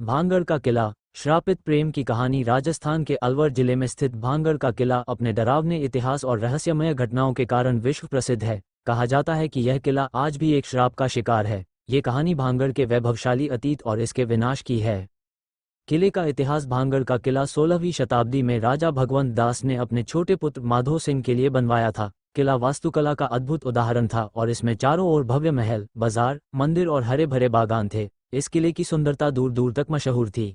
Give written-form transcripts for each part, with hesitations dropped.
भांगड़ का किला। श्रापित प्रेम की कहानी। राजस्थान के अलवर जिले में स्थित भांगड़ का किला अपने डरावने इतिहास और रहस्यमय घटनाओं के कारण विश्व प्रसिद्ध है। कहा जाता है कि यह किला आज भी एक श्राप का शिकार है। ये कहानी भांगड़ के वैभवशाली अतीत और इसके विनाश की है। किले का इतिहास। भांगड़ का किला 16वीं शताब्दी में राजा भगवंत दास ने अपने छोटे पुत्र माधो सिंह के लिए बनवाया था। किला वास्तुकला का अद्भुत उदाहरण था और इसमें चारों ओर भव्य महल, बाजार, मंदिर और हरे भरे बागान थे। इस किले की सुंदरता दूर दूर तक मशहूर थी।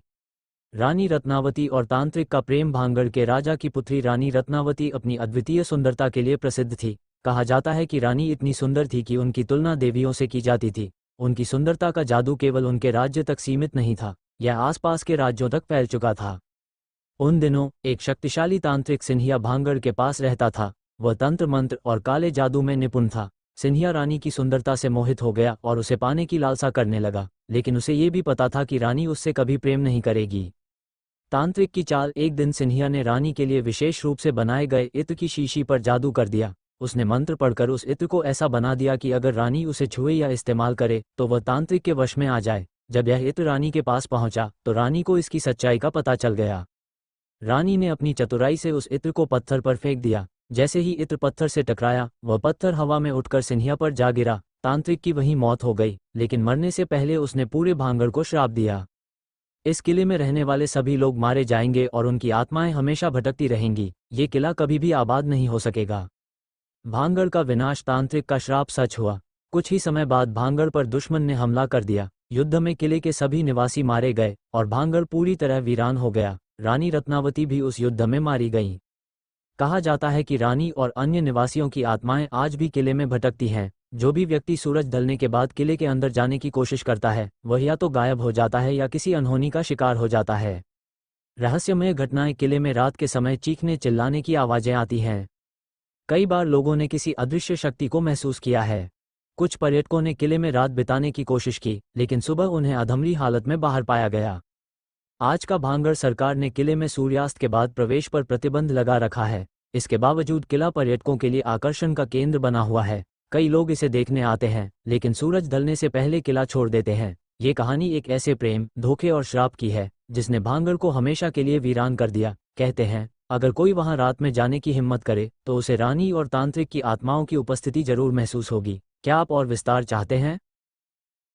रानी रत्नावती और तांत्रिक का प्रेम। भांगड़ के राजा की पुत्री रानी रत्नावती अपनी अद्वितीय सुंदरता के लिए प्रसिद्ध थी। कहा जाता है कि रानी इतनी सुंदर थी कि उनकी तुलना देवियों से की जाती थी। उनकी सुंदरता का जादू केवल उनके राज्य तक सीमित नहीं था, यह आसपास के राज्यों तक फैल चुका था। उन दिनों एक शक्तिशाली तांत्रिक सिंहिया भांगड़ के पास रहता था। वह तंत्र मंत्र और काले जादू में निपुण था। सिंहिया रानी की सुंदरता से मोहित हो गया और उसे पाने की लालसा करने लगा, लेकिन उसे ये भी पता था कि रानी उससे कभी प्रेम नहीं करेगी। तांत्रिक की चाल। एक दिन सिंहिया ने रानी के लिए विशेष रूप से बनाए गए इत्र की शीशी पर जादू कर दिया। उसने मंत्र पढ़कर उस इत्र को ऐसा बना दिया कि अगर रानी उसे छुए या इस्तेमाल करे तो वह तांत्रिक के वश में आ जाए। जब यह इत्र रानी के पास पहुंचा तो रानी को इसकी सच्चाई का पता चल गया। रानी ने अपनी चतुराई से उस इत्र को पत्थर पर फेंक दिया। जैसे ही इत्र पत्थर से टकराया, वह पत्थर हवा में उठकर सिंहिया पर जा गिरा। तांत्रिक की वहीं मौत हो गई, लेकिन मरने से पहले उसने पूरे भांगड़ को श्राप दिया। इस किले में रहने वाले सभी लोग मारे जाएंगे और उनकी आत्माएं हमेशा भटकती रहेंगी। ये किला कभी भी आबाद नहीं हो सकेगा। भांगड़ का विनाश। तांत्रिक का श्राप सच हुआ। कुछ ही समय बाद भांगड़ पर दुश्मन ने हमला कर दिया। युद्ध में किले के सभी निवासी मारे गए और भांगड़ पूरी तरह वीरान हो गया। रानी रत्नावती भी उस युद्ध में मारी गईं। कहा जाता है कि रानी और अन्य निवासियों की आत्माएं आज भी किले में भटकती हैं। जो भी व्यक्ति सूरज ढलने के बाद किले के अंदर जाने की कोशिश करता है, वह या तो गायब हो जाता है या किसी अनहोनी का शिकार हो जाता है। रहस्यमय घटनाएं। किले में रात के समय चीखने चिल्लाने की आवाजें आती हैं। कई बार लोगों ने किसी अदृश्य शक्ति को महसूस किया है। कुछ पर्यटकों ने किले में रात बिताने की कोशिश की, लेकिन सुबह उन्हें अधमरी हालत में बाहर पाया गया। आज का भांगड़। सरकार ने किले में सूर्यास्त के बाद प्रवेश पर प्रतिबंध लगा रखा है। इसके बावजूद किला पर्यटकों के लिए आकर्षण का केंद्र बना हुआ है। कई लोग इसे देखने आते हैं, लेकिन सूरज ढलने से पहले किला छोड़ देते हैं। ये कहानी एक ऐसे प्रेम, धोखे और श्राप की है जिसने भांगड़ को हमेशा के लिए वीरान कर दिया। कहते हैं, अगर कोई वहां रात में जाने की हिम्मत करे तो उसे रानी और तांत्रिक की आत्माओं की उपस्थिति जरूर महसूस होगी। क्या आप और विस्तार चाहते हैं?